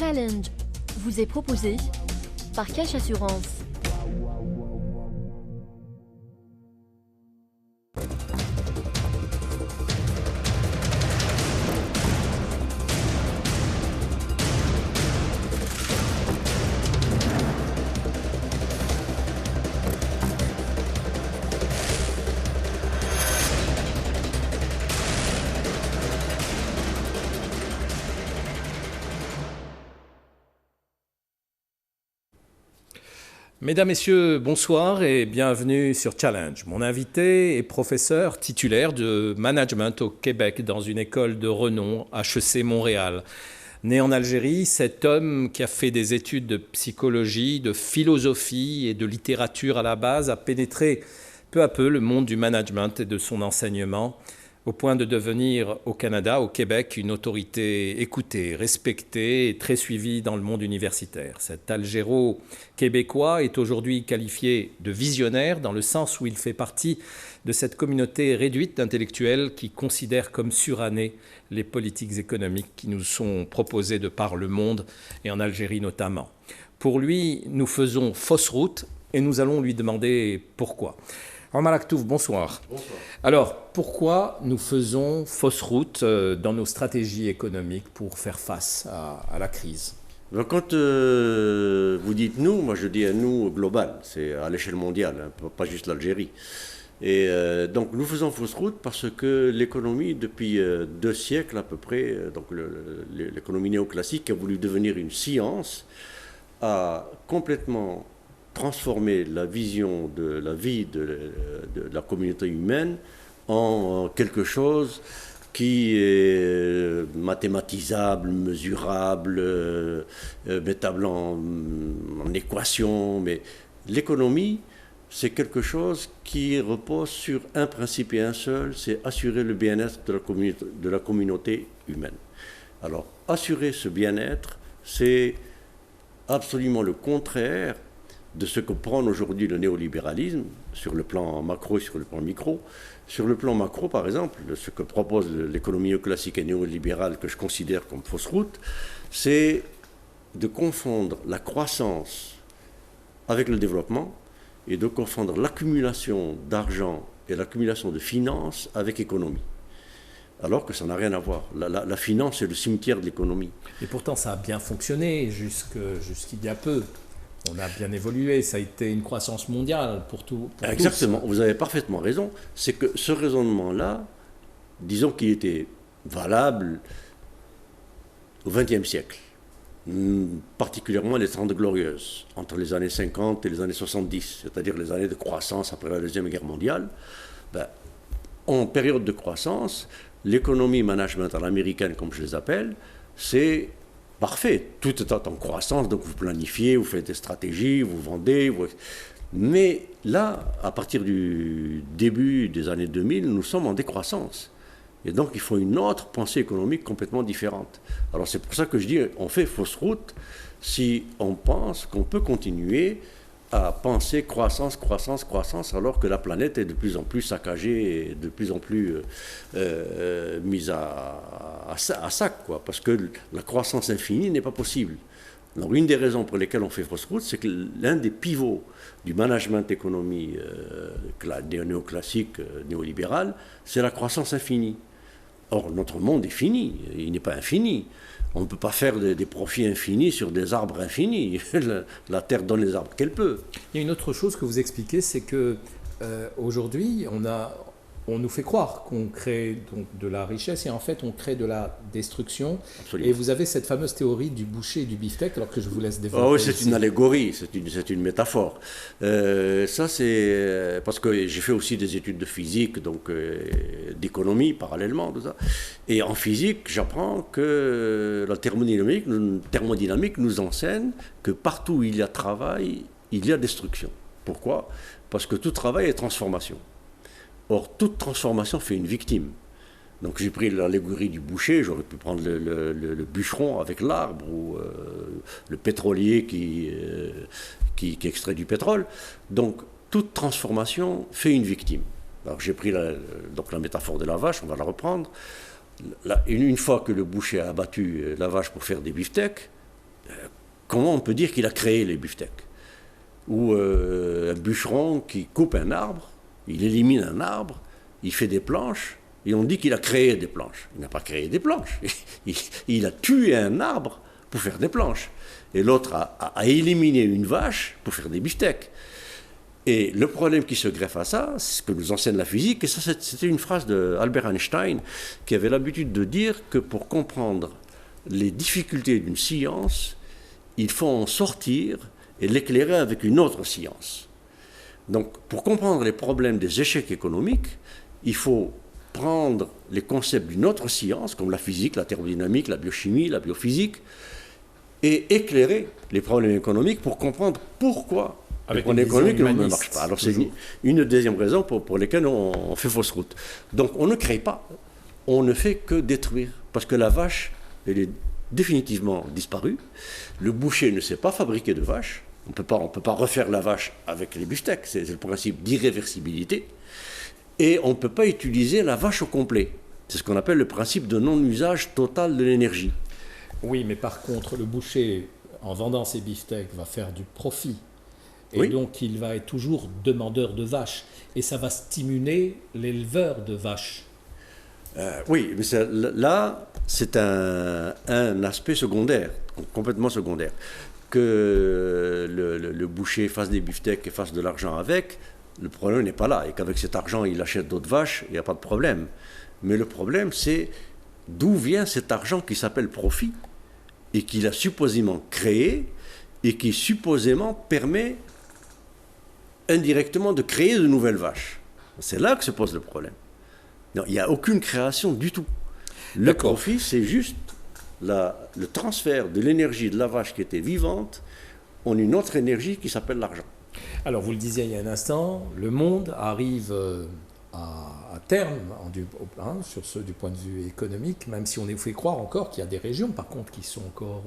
Challenge vous est proposé par Cash Assurance. Mesdames, Messieurs, bonsoir et bienvenue sur Challenge. Mon invité est professeur titulaire de management au Québec dans une école de renom, HEC Montréal. Né en Algérie, cet homme qui a fait des études de psychologie, de philosophie et de littérature à la base a pénétré peu à peu le monde du management et de son enseignement, au point de devenir au Canada, au Québec, une autorité écoutée, respectée et très suivie dans le monde universitaire. Cet Algéro-québécois est aujourd'hui qualifié de visionnaire dans le sens où il fait partie de cette communauté réduite d'intellectuels qui considèrent comme surannées les politiques économiques qui nous sont proposées de par le monde et en Algérie notamment. Pour lui, nous faisons fausse route et nous allons lui demander pourquoi. Omar Aktouf, bonsoir. Bonsoir. Alors, pourquoi nous faisons fausse route dans nos stratégies économiques pour faire face à la crise ? Quand vous dites nous, moi je dis un nous global, c'est à l'échelle mondiale, hein, pas juste l'Algérie. Et donc nous faisons fausse route parce que l'économie, depuis 2 siècles à peu près, donc l'économie néoclassique qui a voulu devenir une science, a complètement transformer la vision de la vie de la communauté humaine en quelque chose qui est mathématisable, mesurable, mettable en équation. Mais l'économie, c'est quelque chose qui repose sur un principe et un seul, c'est assurer le bien-être de la communauté humaine. Alors, assurer ce bien-être, c'est absolument le contraire de ce que prône aujourd'hui le néolibéralisme sur le plan macro et sur le plan micro. Sur le plan macro, par exemple, ce que propose l'économie classique et néolibérale, que je considère comme fausse route, c'est de confondre la croissance avec le développement et de confondre l'accumulation d'argent et l'accumulation de finances avec économie. Alors que ça n'a rien à voir. La finance, c'est le cimetière de l'économie. Et pourtant, ça a bien fonctionné jusqu'il y a peu. On a bien évolué, ça a été une croissance mondiale pour tout. Exactement, vous avez parfaitement raison. C'est que ce raisonnement-là, disons qu'il était valable au XXe siècle, particulièrement les 30 glorieuses, entre les années 50 et les années 70, c'est-à-dire les années de croissance après la Deuxième Guerre mondiale. En période de croissance, l'économie management à l'américaine, comme je les appelle, c'est parfait, tout est en croissance, donc vous planifiez, vous faites des stratégies, vous vendez. Mais là, à partir du début des années 2000, nous sommes en décroissance. Et donc, il faut une autre pensée économique complètement différente. Alors, c'est pour ça que je dis, on fait fausse route si on pense qu'on peut continuer à penser croissance, croissance, croissance, alors que la planète est de plus en plus saccagée et de plus en plus mise à sac, quoi, parce que la croissance infinie n'est pas possible. Alors, une des raisons pour lesquelles on fait fausse route, c'est que l'un des pivots du management économie néoclassique, néolibéral, c'est la croissance infinie. Or, notre monde est fini, il n'est pas infini. On ne peut pas faire des profits infinis sur des arbres infinis. La Terre donne les arbres qu'elle peut. Il y a une autre chose que vous expliquez, c'est que aujourd'hui, on nous fait croire qu'on crée donc de la richesse et en fait, on crée de la destruction. Absolument. Et vous avez cette fameuse théorie du boucher et du beefsteak, alors que je vous laisse développer. Oh, oui, c'est une allégorie, c'est une métaphore. Ça, c'est parce que j'ai fait aussi des études de physique, donc d'économie parallèlement, tout ça. Et en physique, j'apprends que la thermodynamique nous enseigne que partout où il y a travail, il y a destruction. Pourquoi ? Parce que tout travail est transformation. Or, toute transformation fait une victime. Donc j'ai pris l'allégorie du boucher, j'aurais pu prendre le bûcheron avec l'arbre, ou le pétrolier qui extrait du pétrole. Donc toute transformation fait une victime. Alors j'ai pris la métaphore de la vache, on va la reprendre. Une fois que le boucher a abattu la vache pour faire des beefsteaks, comment on peut dire qu'il a créé les beefsteaks? Ou un bûcheron qui coupe un arbre, il élimine un arbre, il fait des planches, et on dit qu'il a créé des planches. Il n'a pas créé des planches. Il a tué un arbre pour faire des planches. Et l'autre a éliminé une vache pour faire des beefsteaks. Et le problème qui se greffe à ça, c'est ce que nous enseigne la physique, et ça c'était une phrase d'Albert Einstein qui avait l'habitude de dire que pour comprendre les difficultés d'une science, il faut en sortir et l'éclairer avec une autre science. Donc pour comprendre les problèmes des échecs économiques, il faut prendre les concepts d'une autre science, comme la physique, la thermodynamique, la biochimie, la biophysique, et éclairer les problèmes économiques pour comprendre pourquoi avec les problèmes économiques ne marchent pas. Alors c'est une deuxième raison pour lesquelles on fait fausse route. Donc on ne crée pas, on ne fait que détruire, parce que la vache, elle est définitivement disparue. Le boucher ne sait pas fabriquer de vache. On ne peut pas refaire la vache avec les beefsteaks, c'est le principe d'irréversibilité. Et on ne peut pas utiliser la vache au complet. C'est ce qu'on appelle le principe de non-usage total de l'énergie. Oui, mais par contre, le boucher, en vendant ses beefsteaks, va faire du profit. Et oui. Donc, il va être toujours demandeur de vaches. Et ça va stimuler l'éleveur de vaches. Oui, mais là, c'est un aspect secondaire, complètement secondaire. Que le boucher fasse des beefsteaks et fasse de l'argent avec, le problème n'est pas là. Et qu'avec cet argent, il achète d'autres vaches, il n'y a pas de problème. Mais le problème, c'est d'où vient cet argent qui s'appelle profit et qu'il a supposément créé et qui supposément permet indirectement de créer de nouvelles vaches. C'est là que se pose le problème. Non, il n'y a aucune création du tout. Le profit, c'est juste le transfert de l'énergie de la vache qui était vivante en une autre énergie qui s'appelle l'argent. Alors, vous le disiez il y a un instant, le monde arrive à terme du point de vue économique, même si on est fait croire encore qu'il y a des régions, par contre, qui sont encore,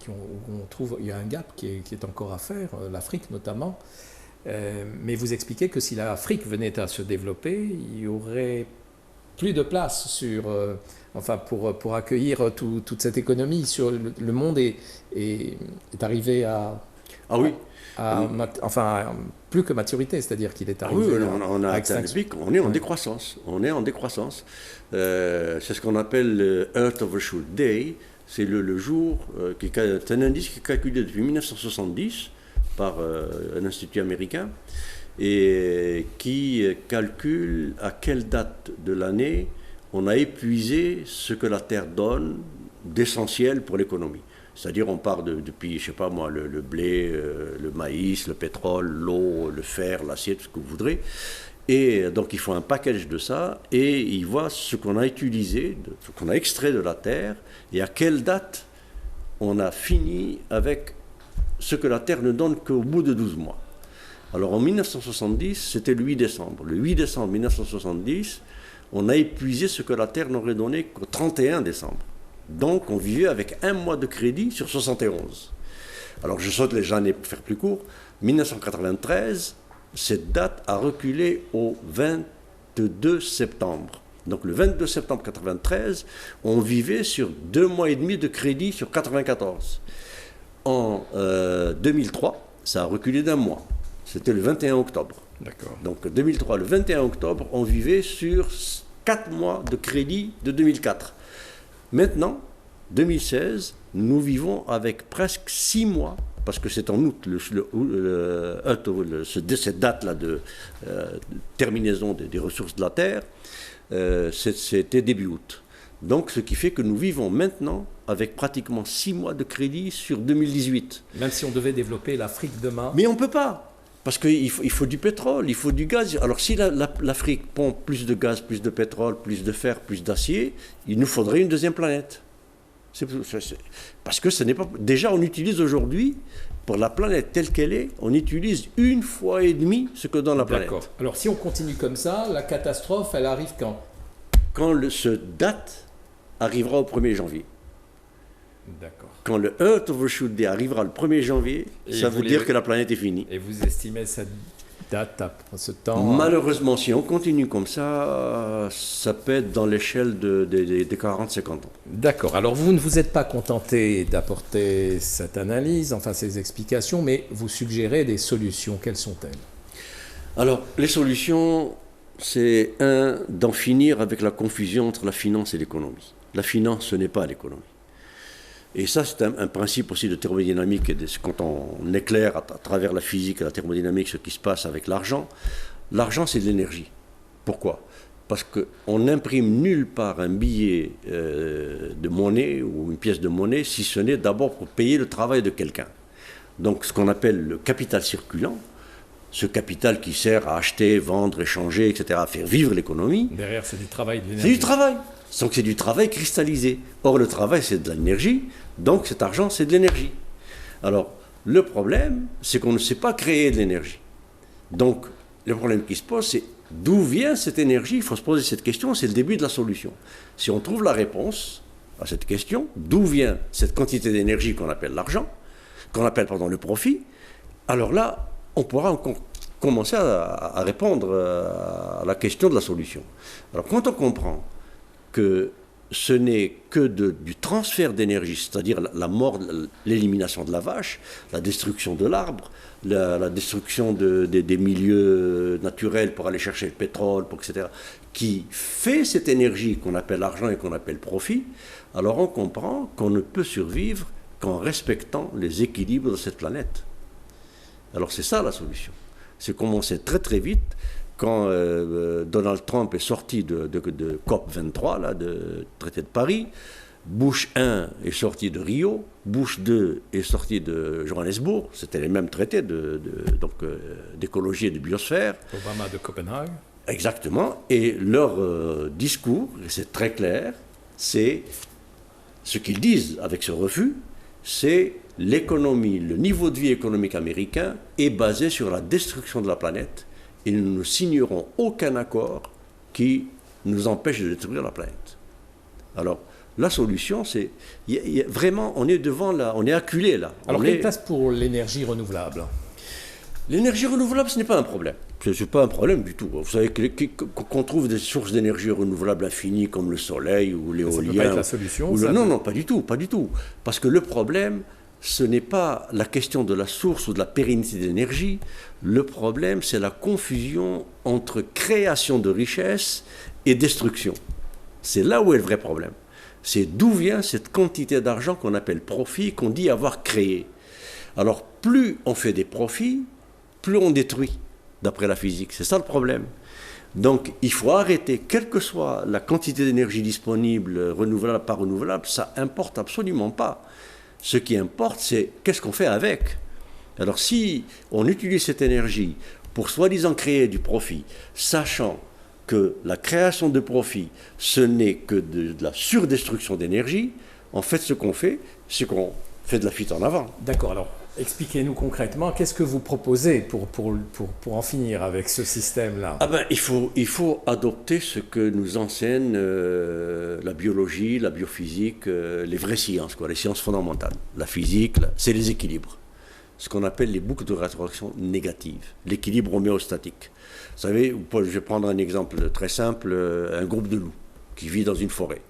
où on trouve, il y a un gap qui est encore à faire, l'Afrique notamment. Mais vous expliquez que si l'Afrique venait à se développer, il y aurait plus de place pour accueillir toute cette économie. Le monde est arrivé à... Ah oui. Plus que maturité, c'est-à-dire qu'il est arrivé on a atteint le pic, on est en décroissance. C'est ce qu'on appelle le Earth Overshoot Day. C'est le jour, c'est un indice qui est calculé depuis 1970 par un institut américain et qui calcule à quelle date de l'année on a épuisé ce que la Terre donne d'essentiel pour l'économie. C'est-à-dire on part depuis, je sais pas moi, le blé, le maïs, le pétrole, l'eau, le fer, l'acier, tout ce que vous voudrez. Et donc il faut un package de ça et il voit ce qu'on a utilisé, ce qu'on a extrait de la Terre et à quelle date on a fini avec ce que la Terre ne donne qu'au bout de 12 mois. Alors en 1970, c'était le 8 décembre. Le 8 décembre 1970, on a épuisé ce que la Terre n'aurait donné qu'au 31 décembre. Donc on vivait avec un mois de crédit sur 71. Alors je saute les années pour faire plus court. 1993, cette date a reculé au 22 septembre. Donc le 22 septembre 1993, on vivait sur 2 mois et demi de crédit sur 94. En 2003, ça a reculé d'un mois. C'était le 21 octobre. D'accord. Donc 2003, le 21 octobre, on vivait sur 4 mois de crédit de 2004. Maintenant, 2016, nous vivons avec presque 6 mois, parce que c'est en août, cette date-là de terminaison des ressources de la Terre, c'était début août. Donc, ce qui fait que nous vivons maintenant avec pratiquement 6 mois de crédit sur 2018. Même si on devait développer l'Afrique demain. Mais on ne peut pas, parce qu'il faut du pétrole, il faut du gaz. Alors, si l'Afrique pompe plus de gaz, plus de pétrole, plus de fer, plus d'acier, il nous faudrait une deuxième planète. Parce que ce n'est pas... Déjà, on utilise aujourd'hui, pour la planète telle qu'elle est, on utilise 1,5 fois ce que donne la planète. D'accord. Alors, si on continue comme ça, la catastrophe, elle arrive quand ? Quand ce date arrivera au 1er janvier. D'accord. Quand le Earth Overshoot Day arrivera le 1er janvier, ça veut dire que la planète est finie. Et vous estimez date à ce temps? Malheureusement, si on continue comme ça peut être dans l'échelle des 40-50 ans. D'accord. Alors vous ne vous êtes pas contenté d'apporter cette analyse, enfin ces explications, mais vous suggérez des solutions. Quelles sont-elles? Alors, les solutions, c'est d'en finir avec la confusion entre la finance et l'économie. La finance, ce n'est pas l'économie. Et ça, c'est un principe aussi de thermodynamique. Et quand on éclaire à travers la physique et la thermodynamique ce qui se passe avec l'argent, l'argent, c'est de l'énergie. Pourquoi? Parce qu'on n'imprime nulle part un billet de monnaie ou une pièce de monnaie, si ce n'est d'abord pour payer le travail de quelqu'un. Donc, ce qu'on appelle le capital circulant, ce capital qui sert à acheter, vendre, échanger, etc., à faire vivre l'économie. Derrière, c'est du travail, de l'énergie. C'est du travail. Donc c'est du travail cristallisé. Or, le travail, c'est de l'énergie. Donc cet argent, c'est de l'énergie. Alors, le problème, c'est qu'on ne sait pas créer de l'énergie. Donc, le problème qui se pose, c'est d'où vient cette énergie? Il faut se poser cette question, c'est le début de la solution. Si on trouve la réponse à cette question, d'où vient cette quantité d'énergie qu'on appelle l'argent, qu'on appelle, le profit, alors là, on pourra commencer à répondre à la question de la solution. Alors, quand on comprend que ce n'est que du transfert d'énergie, c'est-à-dire la mort, l'élimination de la vache, la destruction de l'arbre, la destruction des milieux naturels pour aller chercher le pétrole, etc., qui fait cette énergie qu'on appelle argent et qu'on appelle profit, alors on comprend qu'on ne peut survivre qu'en respectant les équilibres de cette planète. Alors c'est ça la solution. C'est commencer très très vite. Quand Donald Trump est sorti de COP23, là, de traité de Paris, Bush 1 est sorti de Rio, Bush 2 est sorti de Johannesburg, c'était les mêmes traités d'écologie et de biosphère. Obama de Copenhague. Exactement, et leur discours, et c'est très clair, c'est ce qu'ils disent avec ce refus, c'est l'économie, le niveau de vie économique américain est basé sur la destruction de la planète. Et nous ne signerons aucun accord qui nous empêche de détruire la planète. Alors, la solution, c'est... vraiment, on est acculé là. Alors, quelle place pour l'énergie renouvelable? L'énergie renouvelable, ce n'est pas un problème. Ce n'est pas un problème du tout. Vous savez qu'on trouve des sources d'énergie renouvelable infinies comme le soleil ou l'éolien. Ça peut pas être la solution? Non, pas du tout, pas du tout. Parce que le problème, ce n'est pas la question de la source ou de la pérennité d'énergie. Le problème, c'est la confusion entre création de richesse et destruction. C'est là où est le vrai problème. C'est d'où vient cette quantité d'argent qu'on appelle profit, qu'on dit avoir créé. Alors, plus on fait des profits, plus on détruit, d'après la physique. C'est ça le problème. Donc, il faut arrêter, quelle que soit la quantité d'énergie disponible, renouvelable, pas renouvelable, ça importe absolument pas. Ce qui importe, c'est qu'est-ce qu'on fait avec. Alors si on utilise cette énergie pour soi-disant créer du profit, sachant que la création de profit, ce n'est que de la surdestruction d'énergie, en fait ce qu'on fait, c'est qu'on fait de la fuite en avant. D'accord, alors expliquez-nous concrètement, qu'est-ce que vous proposez pour en finir avec ce système-là? Il faut adopter ce que nous enseigne la biologie, la biophysique, les vraies sciences, les sciences fondamentales. La physique, c'est les équilibres. Ce qu'on appelle les boucles de rétroaction négatives, l'équilibre homéostatique. Vous savez, je vais prendre un exemple très simple, un groupe de loups qui vit dans une forêt.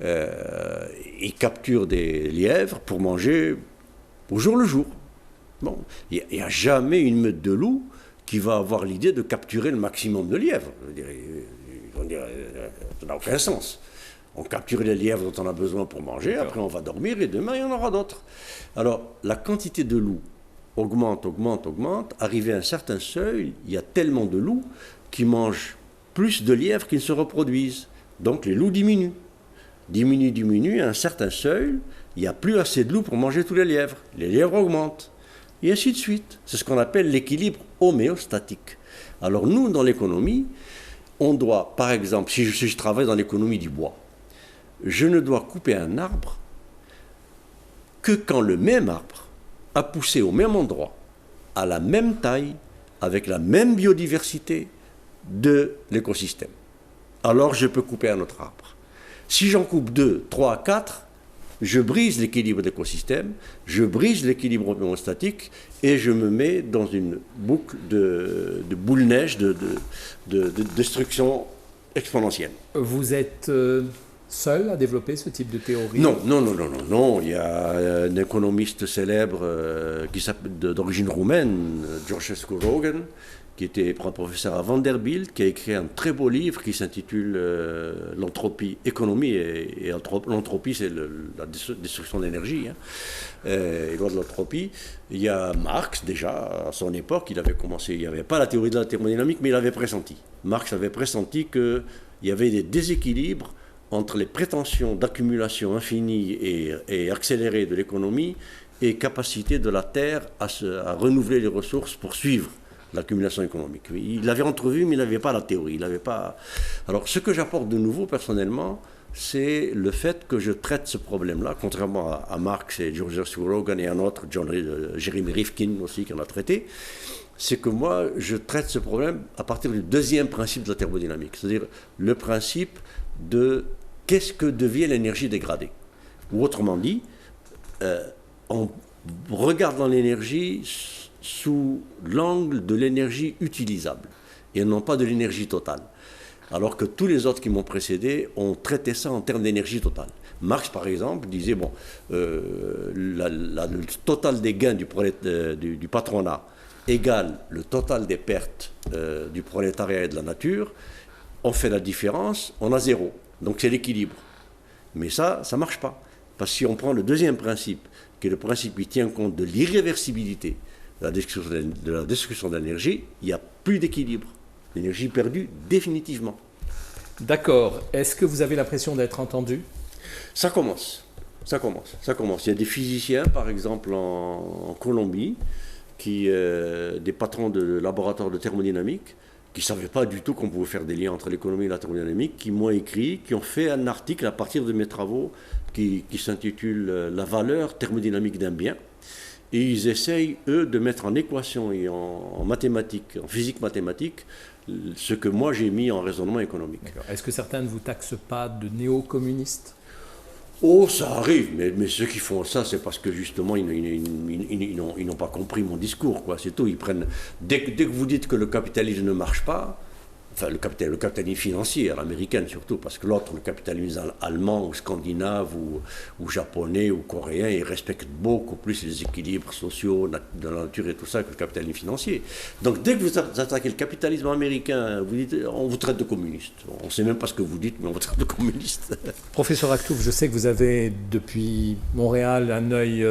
Ils capturent des lièvres pour manger au jour le jour. Bon, il n'y a jamais une meute de loups qui va avoir l'idée de capturer le maximum de lièvres. Ça n'a aucun sens. On capture les lièvres dont on a besoin pour manger, après on va dormir et demain il y en aura d'autres. Alors la quantité de loups augmente. Arrivé à un certain seuil, il y a tellement de loups qui mangent plus de lièvres qu'ils ne se reproduisent. Donc les loups diminuent. Diminue, à un certain seuil, il n'y a plus assez de loups pour manger tous les lièvres. Les lièvres augmentent. Et ainsi de suite. C'est ce qu'on appelle l'équilibre homéostatique. Alors nous, dans l'économie, on doit, par exemple, si je travaille dans l'économie du bois, je ne dois couper un arbre que quand le même arbre a poussé au même endroit, à la même taille, avec la même biodiversité de l'écosystème. Alors je peux couper un autre arbre. Si j'en coupe 2, 3, 4, je brise l'équilibre de l'écosystème, je brise l'équilibre homéostatique et je me mets dans une boucle de boule-neige, de destruction exponentielle. Vous êtes seul à développer ce type de théorie? Non. Il y a un économiste célèbre d'origine roumaine, Georgescu Rogan, qui était professeur à Vanderbilt, qui a écrit un très beau livre qui s'intitule L'entropie, économie et l'entropie, c'est la destruction de l'énergie, et loi de l'entropie. Il y a Marx, déjà, à son époque, il avait commencé, il n'y avait pas la théorie de la thermodynamique, mais il avait pressenti. Marx avait pressenti qu'il y avait des déséquilibres entre les prétentions d'accumulation infinie et accélérée de l'économie et capacité de la Terre à renouveler les ressources pour suivre l'accumulation économique. Il l'avait entrevu, mais il n'avait pas la théorie. Alors, ce que j'apporte de nouveau, personnellement, c'est le fait que je traite ce problème-là, contrairement à Marx et Georgescu Rogan et un autre, Jeremy Rifkin aussi, qui en a traité, c'est que moi, je traite ce problème à partir du deuxième principe de la thermodynamique, c'est-à-dire le principe de qu'est-ce que devient l'énergie dégradée. Ou autrement dit, on regarde dans l'énergie sous l'angle de l'énergie utilisable et non pas de l'énergie totale. Alors que tous les autres qui m'ont précédé ont traité ça en termes d'énergie totale. Marx, par exemple, disait, le total des gains du patronat égale le total des pertes du prolétariat et de la nature. On fait la différence, on a zéro. Donc c'est l'équilibre. Mais ça ne marche pas. Parce que si on prend le deuxième principe, qui est le principe qui tient compte de l'irréversibilité de la destruction de l'énergie, il n'y a plus d'équilibre. L'énergie perdue définitivement. D'accord. Est-ce que vous avez l'impression d'être entendu? Ça commence. Il y a des physiciens, par exemple en Colombie, des patrons de laboratoires de thermodynamique, qui ne savaient pas du tout qu'on pouvait faire des liens entre l'économie et la thermodynamique, qui m'ont écrit, qui ont fait un article à partir de mes travaux qui s'intitule « La valeur thermodynamique d'un bien ». Et ils essayent, eux, de mettre en équation et en mathématiques, en physique mathématique, ce que moi j'ai mis en raisonnement économique. Est-ce que certains ne vous taxent pas de néo-communistes? Oh, ça arrive, mais ceux qui font ça, c'est parce que justement, ils n'ont pas compris mon discours, quoi. C'est tout. Ils prennent. Dès que vous dites que le capitalisme ne marche pas, enfin le capitalisme financier, à l'américaine surtout, parce que l'autre, le capitalisme allemand ou scandinave ou japonais ou coréen, ils respectent beaucoup plus les équilibres sociaux de la nature et tout ça que le capitalisme financier. Donc dès que vous attaquez le capitalisme américain, vous dites, on vous traite de communiste. On ne sait même pas ce que vous dites, mais on vous traite de communiste. Professeur Aktouf, je sais que vous avez depuis Montréal un œil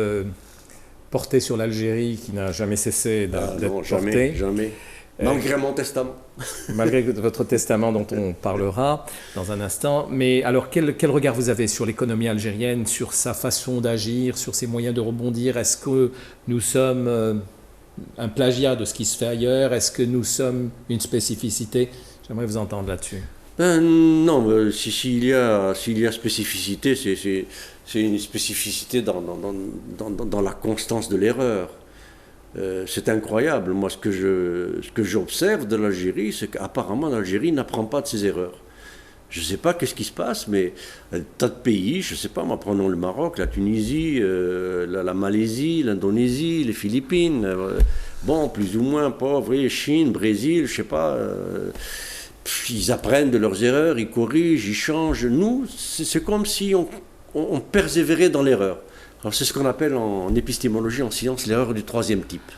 porté sur l'Algérie qui n'a jamais cessé d'être porté. Jamais. Malgré mon testament. Malgré votre testament dont on parlera dans un instant. Mais alors, quel regard vous avez sur l'économie algérienne, sur sa façon d'agir, sur ses moyens de rebondir? Est-ce que nous sommes un plagiat de ce qui se fait ailleurs? Est-ce que nous sommes une spécificité? J'aimerais vous entendre là-dessus. Non, s'il y a spécificité, c'est une spécificité dans la constance de l'erreur. C'est incroyable. Moi, ce que j'observe de l'Algérie, c'est qu'apparemment l'Algérie n'apprend pas de ses erreurs. Je ne sais pas qu'est-ce qui se passe, mais un tas de pays, je ne sais pas, moi, prenons le Maroc, la Tunisie, la Malaisie, l'Indonésie, les Philippines, plus ou moins pauvres, Chine, Brésil, je ne sais pas, ils apprennent de leurs erreurs, ils corrigent, ils changent. Nous, c'est comme si on persévérait dans l'erreur. Alors c'est ce qu'on appelle en épistémologie, en science, l'erreur du troisième type.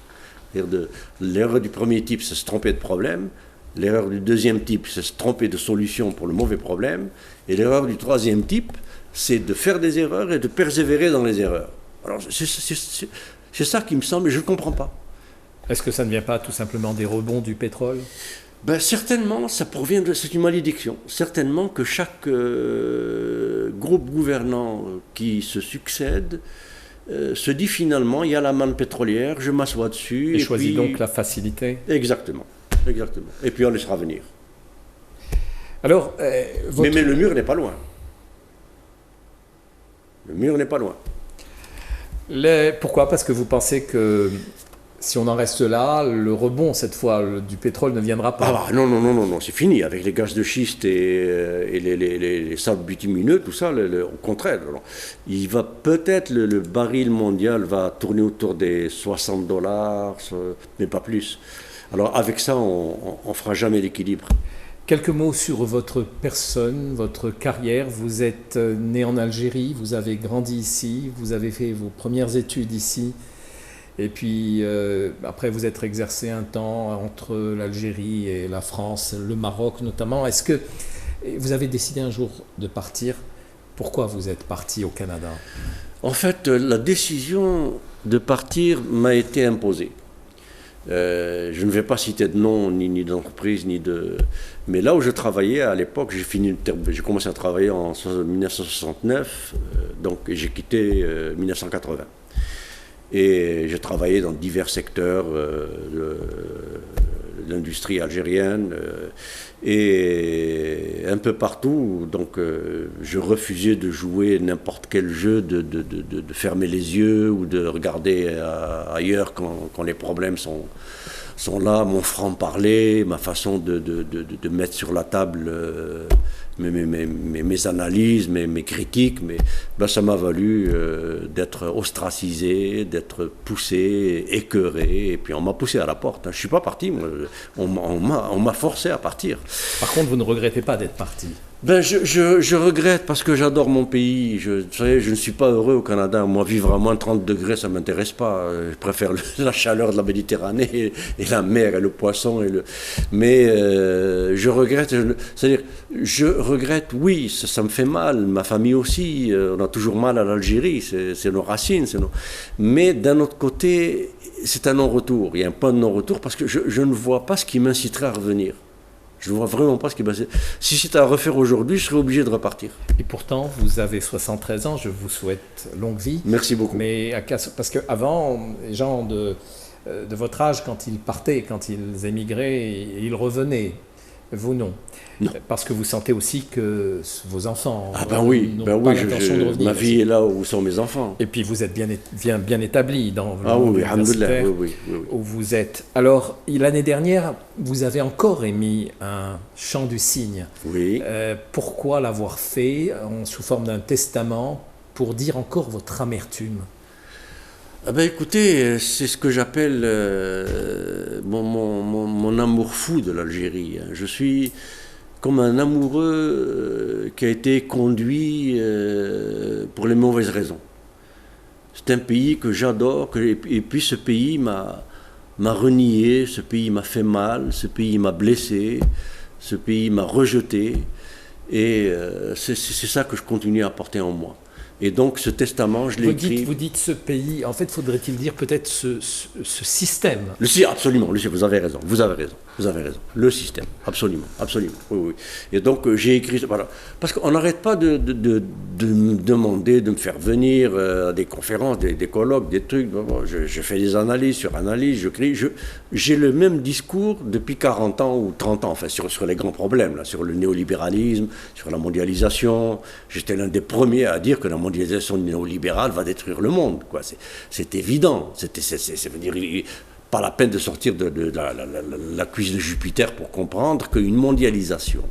L'erreur du premier type, c'est se tromper de problème. L'erreur du deuxième type, c'est se tromper de solution pour le mauvais problème. Et l'erreur du troisième type, c'est de faire des erreurs et de persévérer dans les erreurs. Alors c'est ça qui me semble, mais je ne comprends pas. Est-ce que ça ne vient pas tout simplement des rebonds du pétrole? Certainement, c'est une malédiction. Certainement que chaque groupe gouvernant qui se succède se dit finalement, il y a la manne pétrolière, je m'assois dessus. Et choisit donc la facilité. Exactement. Et puis on laissera venir. Alors, mais le mur n'est pas loin. Le mur n'est pas loin. Pourquoi? Parce que vous pensez que si on en reste là, le rebond cette fois du pétrole ne viendra pas. Ah bah, non, c'est fini. Avec les gaz de schiste et les sables bitumineux, tout ça, au contraire. Il va peut-être, le baril mondial va tourner autour des $60, mais pas plus. Alors avec ça, on ne fera jamais l'équilibre. Quelques mots sur votre personne, votre carrière. Vous êtes né en Algérie, vous avez grandi ici, vous avez fait vos premières études ici. Et puis après, vous êtes exercé un temps entre l'Algérie et la France, le Maroc notamment. Est-ce que vous avez décidé un jour de partir? Pourquoi vous êtes parti au Canada? En fait, la décision de partir m'a été imposée. Je ne vais pas citer de nom, ni d'entreprise, mais là où je travaillais à l'époque, j'ai commencé à travailler en 1969, donc j'ai quitté 1980. Et j'ai travaillé dans divers secteurs de l'industrie algérienne et un peu partout. Donc je refusais de jouer n'importe quel jeu, de fermer les yeux ou de regarder ailleurs quand les problèmes sont là. Mon franc-parler, ma façon de mettre sur la table mes analyses, mes critiques, ça m'a valu d'être ostracisé, d'être poussé, écœuré, et puis on m'a poussé à la porte. Je ne suis pas parti, on m'a forcé à partir. Par contre, vous ne regrettez pas d'être parti? Je regrette parce que j'adore mon pays. Vous savez, je ne suis pas heureux au Canada. Moi, vivre à moins 30 degrés, ça ne m'intéresse pas. Je préfère la chaleur de la Méditerranée et la mer et le poisson. Mais je regrette. C'est-à-dire, je regrette, oui, ça me fait mal. Ma famille aussi. On a toujours mal à l'Algérie. C'est nos racines. Mais d'un autre côté, c'est un non-retour. Il y a un point de non-retour parce que je ne vois pas ce qui m'inciterait à revenir. Je ne vois vraiment pas ce qui va se... Si c'était à refaire aujourd'hui, je serais obligé de repartir. Et pourtant, vous avez 73 ans, je vous souhaite longue vie. Merci beaucoup. Mais parce qu'avant, les gens de votre âge, quand ils partaient, quand ils émigraient, ils revenaient. Vous, non. Non. Parce que vous sentez aussi que vos enfants n'ont pas l'intention de revenir. Ma vie est là où sont mes enfants. Et puis vous êtes bien établi dans le monde universitaire oui. où vous êtes. Alors, l'année dernière, vous avez encore émis un chant du cygne. Oui. Pourquoi l'avoir fait sous forme d'un testament pour dire encore votre amertume? Écoutez, c'est ce que j'appelle mon amour fou de l'Algérie. Je suis comme un amoureux qui a été conduit pour les mauvaises raisons. C'est un pays que j'adore, et puis ce pays m'a renié, ce pays m'a fait mal, ce pays m'a blessé, ce pays m'a rejeté, et c'est ça que je continue à porter en moi. Et donc ce testament, je l'ai écrit... Vous dites ce pays, en fait, faudrait-il dire peut-être ce système? Absolument, Lucie, vous avez raison. Le système, absolument. Oui. Et donc j'ai écrit... Voilà. Parce qu'on n'arrête pas de me demander de me faire venir à des conférences, des colloques, des trucs. Je fais des analyses sur analyses, j'écris. J'ai le même discours depuis 40 ans ou 30 ans, enfin, sur les grands problèmes, là, sur le néolibéralisme, sur la mondialisation. J'étais l'un des premiers à dire que la mondialisation néolibérale va détruire le monde, quoi. C'est évident. Pas la peine de sortir de la cuisse de Jupiter pour comprendre qu'une mondialisation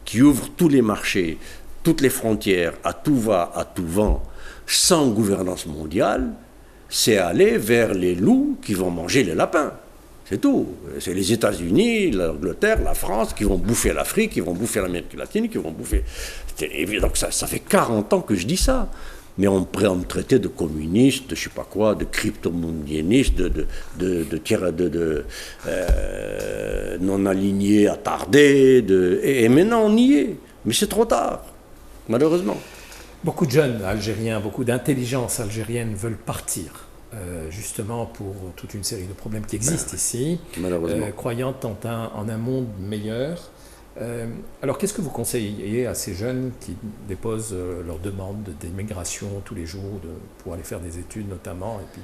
qui ouvre tous les marchés, toutes les frontières, à tout va, à tout vent, sans gouvernance mondiale, c'est aller vers les loups qui vont manger les lapins. C'est tout. C'est les États-Unis, l'Angleterre, la France qui vont bouffer l'Afrique, qui vont bouffer l'Amérique latine, qui vont bouffer... Donc ça fait 40 ans que je dis ça. Mais on pourrait me traiter de communiste, de je sais pas quoi, de crypto-mondianiste, de non aligné, attardé. Et maintenant on y est. Mais c'est trop tard, malheureusement. Beaucoup de jeunes Algériens, beaucoup d'intelligence algérienne veulent partir. Justement pour toute une série de problèmes qui existent ici, croyant en un monde meilleur. Alors qu'est-ce que vous conseillez à ces jeunes qui déposent leur demande d'immigration tous les jours pour aller faire des études notamment, et puis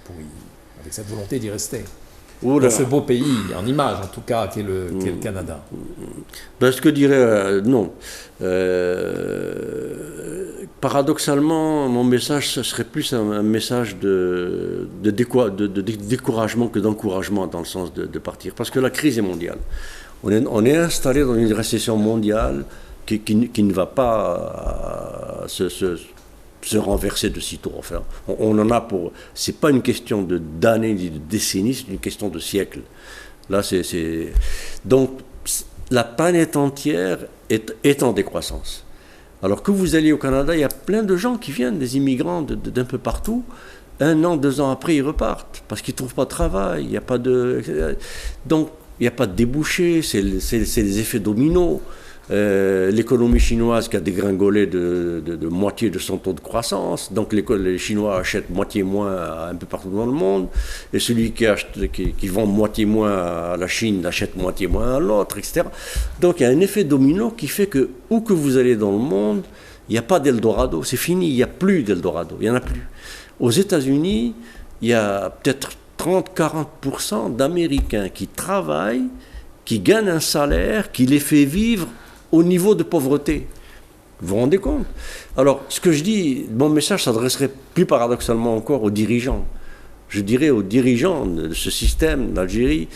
avec cette volonté d'y rester dans ce beau pays, en image en tout cas, qui est le Canada? Ce que dirais, non. paradoxalement, mon message, ce serait plus un message de découragement que d'encouragement dans le sens de partir. Parce que la crise est mondiale. On est installé dans une récession mondiale qui ne va pas se renverser de sitôt. Enfin, on en a pour... C'est pas une question d'années ni de décennies, c'est une question de siècles. Là, donc, la planète entière est en décroissance. Alors que vous allez au Canada, il y a plein de gens qui viennent, des immigrants d'un peu partout. 1 an, 2 ans après, ils repartent parce qu'ils ne trouvent pas de travail. Il n'y a pas de... Donc, il n'y a pas de débouchés, c'est les effets dominos. L'économie chinoise qui a dégringolé de moitié de son taux de croissance, donc les Chinois achètent moitié moins un peu partout dans le monde, et celui qui vend moitié moins à la Chine achète moitié moins à l'autre, etc. Donc il y a un effet domino qui fait que où que vous allez dans le monde, il n'y a pas d'Eldorado, c'est fini, il n'y a plus d'Eldorado, il n'y en a plus. Aux États-Unis, il y a peut-être 30-40% d'Américains qui travaillent, qui gagnent un salaire, qui les fait vivre au niveau de pauvreté. Vous vous rendez compte? Alors, ce que je dis, mon message s'adresserait plus paradoxalement encore aux dirigeants. Je dirais aux dirigeants de ce système d'Algérie,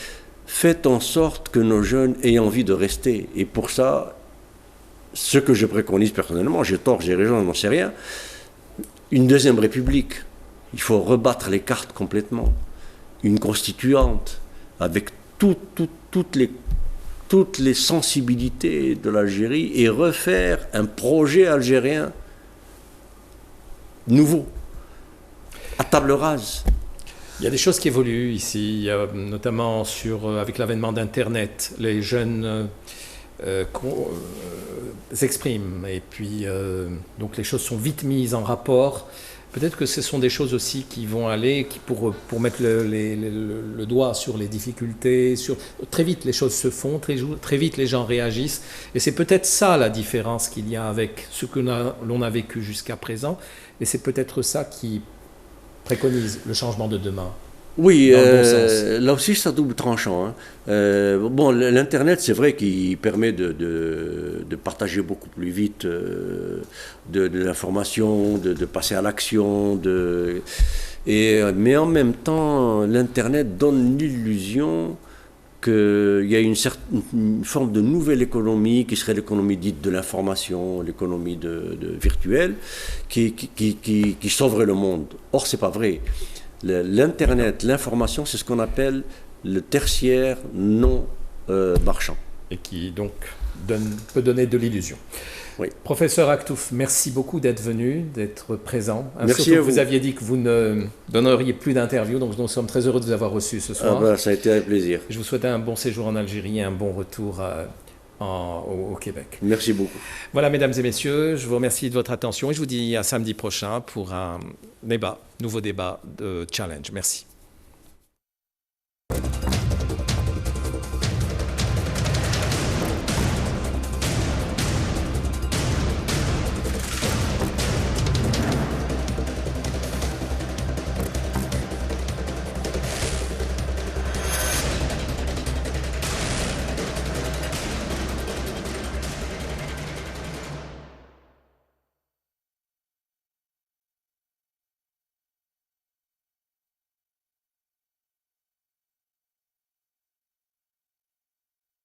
faites en sorte que nos jeunes aient envie de rester. Et pour ça, ce que je préconise personnellement, j'ai tort, j'ai raison, je n'en sais rien, une deuxième république. Il faut rebattre les cartes complètement. Une constituante avec toutes les sensibilités de l'Algérie et refaire un projet algérien nouveau, à table rase. Il y a des choses qui évoluent ici, il y a notamment avec l'avènement d'Internet, les jeunes s'expriment et puis donc les choses sont vite mises en rapport. Peut-être que ce sont des choses aussi qui vont aller, pour mettre le doigt sur les difficultés, très vite les choses se font, très vite les gens réagissent. Et c'est peut-être ça la différence qu'il y a avec ce que l'on a vécu jusqu'à présent. Et c'est peut-être ça qui préconise le changement de demain. Oui, dans le bon sens. là aussi c'est à double tranchant. Hein. Bon, l'Internet, c'est vrai qu'il permet de partager beaucoup plus vite de l'information, de passer à l'action. Mais en même temps, l'Internet donne l'illusion qu'il y a une forme de nouvelle économie qui serait l'économie dite de l'information, l'économie virtuelle, qui sauverait le monde. Or, c'est pas vrai. L'Internet, l'information, c'est ce qu'on appelle le tertiaire non marchand. Et qui donc peut donner de l'illusion. Oui. Professeur Aktouf, merci beaucoup d'être venu, d'être présent. Merci à vous. Vous aviez dit que vous ne donneriez plus d'interviews, donc nous sommes très heureux de vous avoir reçu ce soir. Ça a été un plaisir. Je vous souhaite un bon séjour en Algérie et un bon retour au Québec. Merci beaucoup. Voilà, mesdames et messieurs, je vous remercie de votre attention et je vous dis à samedi prochain pour un nouveau débat de Challenge. Merci.